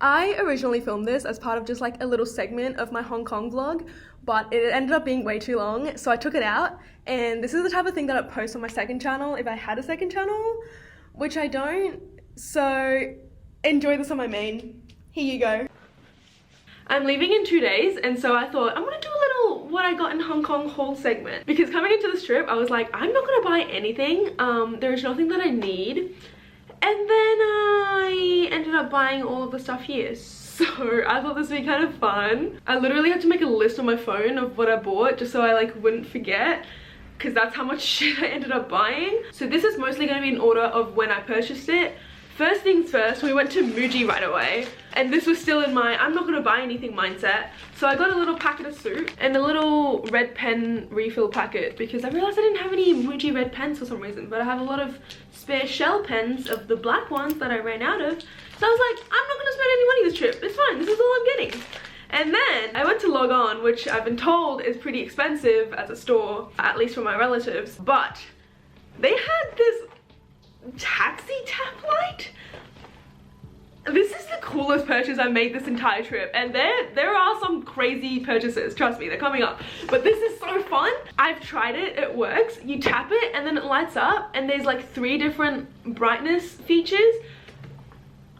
I originally filmed this as part of just like a little segment of my Hong Kong vlog, but it ended up being way too long, so I took it out. And this is the type of thing that I'd post on my second channel if I had a second channel, which I don't. So enjoy this on my main. Here you go. I'm leaving in 2 days, and so I thought I'm gonna do a little what I got in Hong Kong haul segment, because coming into this trip I was like, I'm not gonna buy anything. There's nothing that I need, and then I ended up buying all of the stuff here. So I thought this would be kind of fun. I literally had to make a list on my phone of what I bought just so I like wouldn't forget, because that's how much shit I ended up buying. So this is mostly going to be in order of when I purchased it. First things first, we went to Muji right away, and this was still in my I'm not going to buy anything mindset. So I got a little packet of soup and a little red pen refill packet, because I realized I didn't have any Muji red pens for some reason, but I have a lot of spare shell pens of the black ones that I ran out of. So I was like, I'm not going to spend any money this trip, it's fine, this is all I'm getting. And then I went to Log On, which I've been told is pretty expensive as a store, at least for my relatives, but they had this taxi tap light. This is the coolest purchase I made this entire trip, and there are some crazy purchases, trust me, they're coming up, but this is so fun. I've tried it, it works. You tap it and then it lights up, and there's like 3 different brightness features.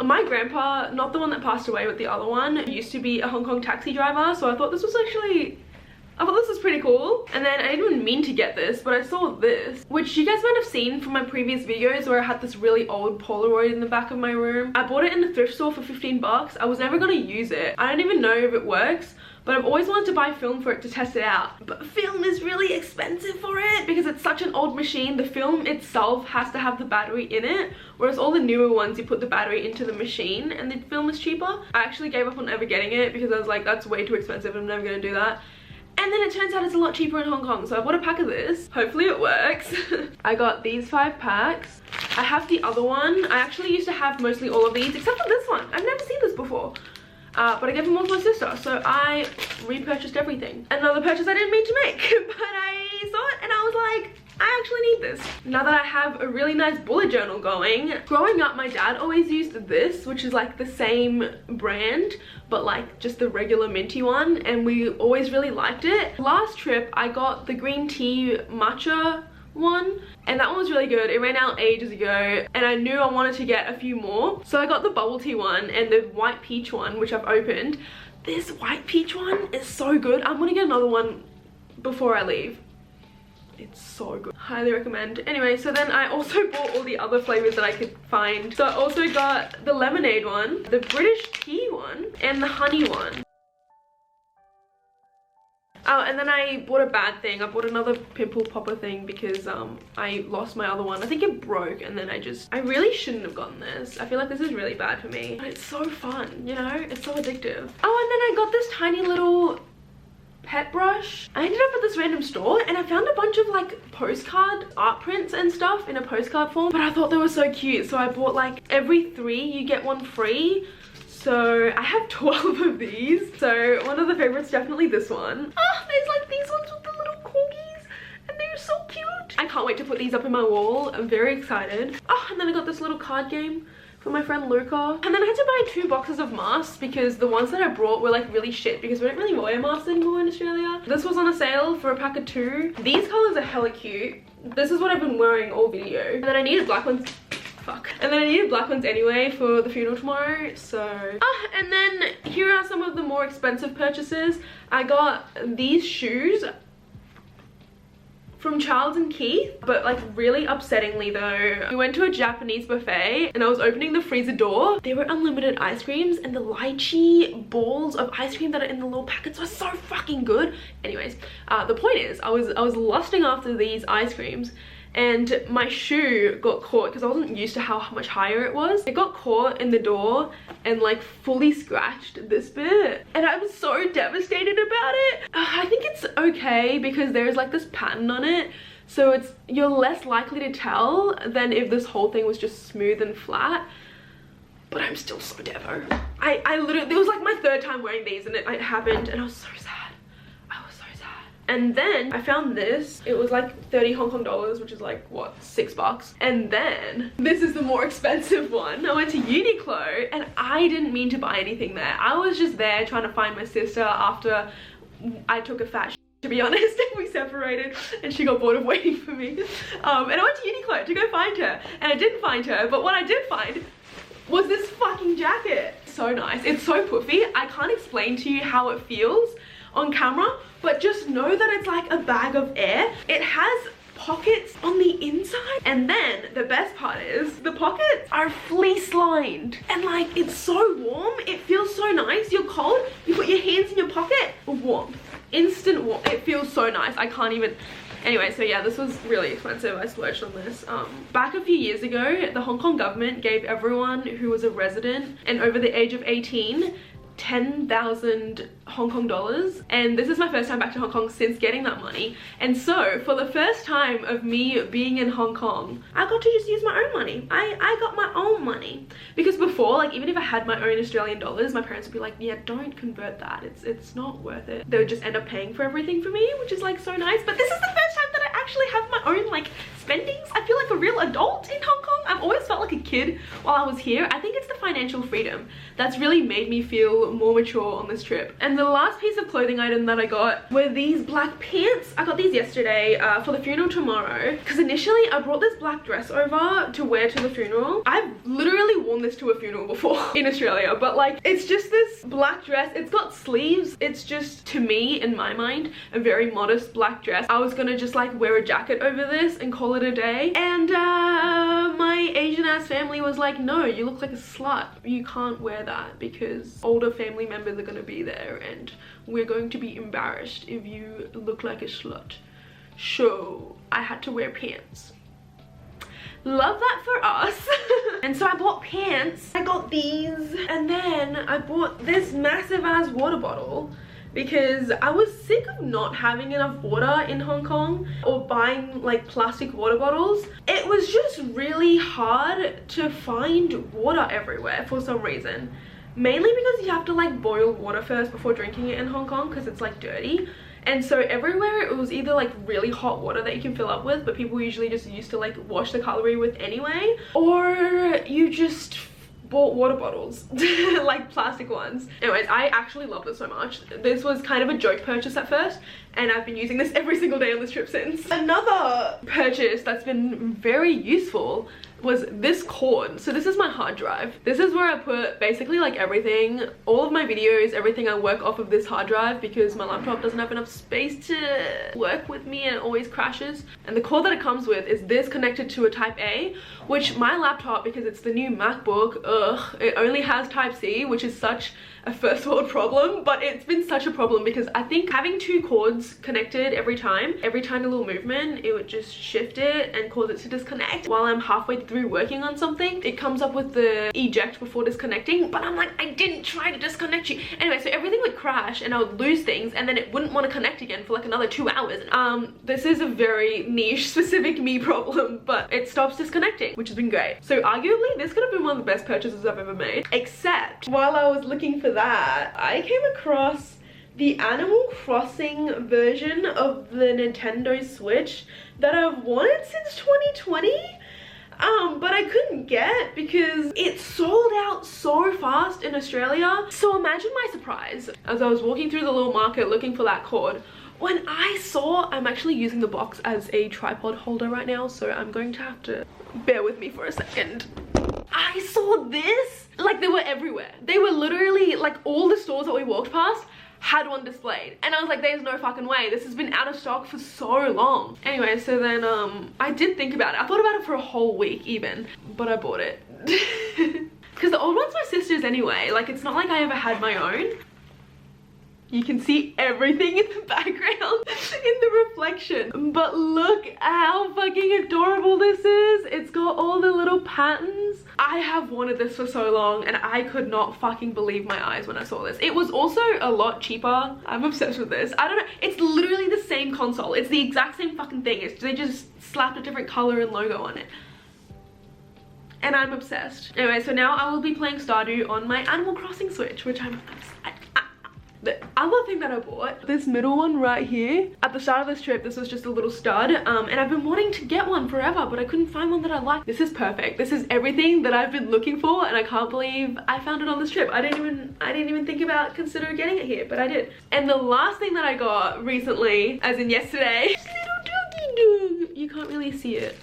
My grandpa, not the one that passed away but the other one, used to be a Hong Kong taxi driver, so I thought this was pretty cool. And then I didn't even mean to get this, but I saw this, which you guys might have seen from my previous videos where I had this really old Polaroid in the back of my room. I bought it in the thrift store for 15 bucks. I was never gonna use it. I don't even know if it works, but I've always wanted to buy film for it to test it out. But film is really expensive for it because it's such an old machine. The film itself has to have the battery in it, whereas all the newer ones, you put the battery into the machine and the film is cheaper. I actually gave up on ever getting it because I was like, that's way too expensive, I'm never gonna do that. And then it turns out it's a lot cheaper in Hong Kong, so I bought a pack of this. Hopefully it works. I got these 5 packs. I have the other one. I actually used to have mostly all of these, except for this one. I've never seen this before. But I gave them all to my sister, so I repurchased everything. Another purchase I didn't mean to make, but I saw it and I was like, I actually need this. Now that I have a really nice bullet journal going, growing up my dad always used this, which is like the same brand, but like just the regular minty one, and we always really liked it. Last trip I got the green tea matcha one, and that one was really good. It ran out ages ago and I knew I wanted to get a few more, so I got the bubble tea one and the white peach one, which I've opened. This white peach one is so good. I'm gonna get another one before I leave. It's so good, highly recommend. Anyway, so then I also bought all the other flavors that I could find. So I also got the lemonade one, the British tea one, and the honey one. Oh, and then I bought a bad thing. I bought another pimple popper thing because I lost my other one. I think it broke, and then I really shouldn't have gotten this. I feel like this is really bad for me, but it's so fun, you know? It's so addictive. Oh, and then I got this tiny little pet brush. I ended up at this random store and I found a bunch of like postcard art prints and stuff in a postcard form, but I thought they were so cute, so I bought like every 3 you get 1 free. So I have 12 of these. So one of the favorites, definitely this one. Ah, there's like these ones with the little corgis and they're so cute. I can't wait to put these up in my wall. I'm very excited. Oh, and then I got this little card game for my friend Luca. And then I had to buy 2 boxes of masks because the ones that I brought were like really shit because we don't really wear masks anymore in Australia. This was on a sale for a pack of 2. These colors are hella cute. This is what I've been wearing all video. And then I needed black ones. Fuck. And then I needed black ones anyway for the funeral tomorrow, so. And then here are some of the more expensive purchases. I got these shoes from Charles and Keith, but like really upsettingly though. We went to a Japanese buffet and I was opening the freezer door. There were unlimited ice creams and the lychee balls of ice cream that are in the little packets were so fucking good. Anyways, the point is I was lusting after these ice creams, and my shoe got caught because I wasn't used to how much higher it was. It got caught in the door and like fully scratched this bit, and I was so devastated about it. I think it's okay because there's like this pattern on it, so you're less likely to tell than if this whole thing was just smooth and flat. But I'm still so devo. I literally, it was like my 3rd time wearing these and it happened and I was so sad. I was so sad. And then I found this. It was like 30 Hong Kong dollars, which is like, what, $6? And then this is the more expensive one. I went to Uniqlo and I didn't mean to buy anything there. I was just there trying to find my sister after I took a fat to be honest. We separated and she got bored of waiting for me. And I went to Uniqlo to go find her, and I didn't find her, but what I did find was this fucking jacket. So nice. It's so puffy. I can't explain to you how it feels on camera, but just know that it's like a bag of air. It has pockets on the inside, and then the best part is the pockets are fleece lined, and like it's so warm. It feels so nice. You're cold, you put your hands in your pocket, warm, instant warm. It feels so nice. I can't even. Anyway, so yeah, this was really expensive. I splurged on this. Back a few years ago, the Hong Kong government gave everyone who was a resident and over the age of 18 10,000 Hong Kong dollars, and this is my first time back to Hong Kong since getting that money. And so for the first time of me being in Hong Kong, I got to just use my own money. I got my own money, because before, like, even if I had my own Australian dollars, my parents would be like, yeah, don't convert that, it's not worth it. They would just end up paying for everything for me, which is like so nice. But this is the first time that I actually have my own like spendings. I feel like a real adult in Hong Kong. I've always felt like a kid while I was here. I think it's the financial freedom that's really made me feel more mature on this trip. And the last piece of clothing item that I got were these black pants. I got these yesterday for the funeral tomorrow, because initially I brought this black dress over to wear to the funeral. I've literally worn this to a funeral before in Australia, but like it's just this black dress. It's got sleeves. It's just, to me, in my mind, a very modest black dress. I was gonna just like wear a jacket over this and call it a day, and my Asian ass family was like, no, you look like a slut, you can't wear that because older family members are gonna be there and we're going to be embarrassed if you look like a slut. So I had to wear pants. Love that for us. And so I bought pants. I got these, and then I bought this massive ass water bottle because I was sick of not having enough water in Hong Kong or buying like plastic water bottles. It was just really hard to find water everywhere for some reason. Mainly because you have to like boil water first before drinking it in Hong Kong because it's like dirty. And so everywhere it was either like really hot water that you can fill up with, but people usually just used to like wash the cutlery with anyway, or you just bought water bottles, like plastic ones. Anyways, I actually love this so much. This was kind of a joke purchase at first, and I've been using this every single day on this trip since. Another purchase that's been very useful was this cord. So this is my hard drive. This is where I put basically like everything, all of my videos, everything. I work off of this hard drive because my laptop doesn't have enough space to work with me and it always crashes. And the cord that it comes with is this connected to a Type A, which my laptop, because it's the new MacBook, it only has Type C, which is such a first world problem, but it's been such a problem because I think having two cords connected every tiny little movement, it would just shift it and cause it to disconnect. While I'm halfway through working on something, it comes up with the eject before disconnecting, but I'm like, I didn't try to disconnect you. Anyway, so everything would crash and I would lose things, and then it wouldn't want to connect again for like another 2 hours. This is a very niche specific me problem, but it stops disconnecting, which has been great. So arguably this could have been one of the best purchases I've ever made, except while I was looking for that, I came across the Animal Crossing version of the Nintendo Switch that I've wanted since 2020, but I couldn't get because it sold out so fast in Australia. So imagine my surprise as I was walking through the little market looking for that cord when I saw, I'm actually using the box as a tripod holder right now, so I'm going to have to bear with me for a second. I saw this, like they were everywhere. They were literally like all the stores that we walked past had one displayed, and I was like, there's no fucking way, this has been out of stock for so long. Anyway, so then I did think about it. I thought about it for a whole week even, but I bought it because the old one's my sister's anyway. Like, it's not like I ever had my own. You can see everything in the background in the reflection, but look how fucking adorable this is. It's got all the little patterns. I have wanted this for so long and I could not fucking believe my eyes when I saw this. It was also a lot cheaper. I'm obsessed with this. I don't know, it's literally the same console. It's the exact same fucking thing. They just slapped a different color and logo on it. And I'm obsessed. Anyway, so now I will be playing Stardew on my Animal Crossing Switch, which I'm The other thing that I bought, this middle one right here. At the start of this trip, this was just a little stud, and I've been wanting to get one forever, but I couldn't find one that I like. This is perfect. This is everything that I've been looking for, and I can't believe I found it on this trip. I didn't even think about considering getting it here, but I did. And the last thing that I got recently, as in yesterday, this little doggy dog. You can't really see it.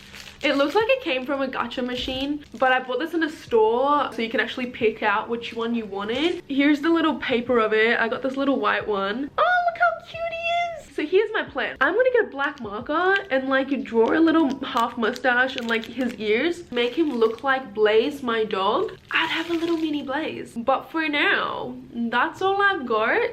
It looks like it came from a gacha machine, but I bought this in a store so you can actually pick out which one you wanted. Here's the little paper of it. I got this little white one. Oh, look how cute he is. So here's my plan. I'm gonna get a black marker and like draw a little half mustache and like his ears. Make him look like Blaze, my dog. I'd have a little mini Blaze. But for now, that's all I've got.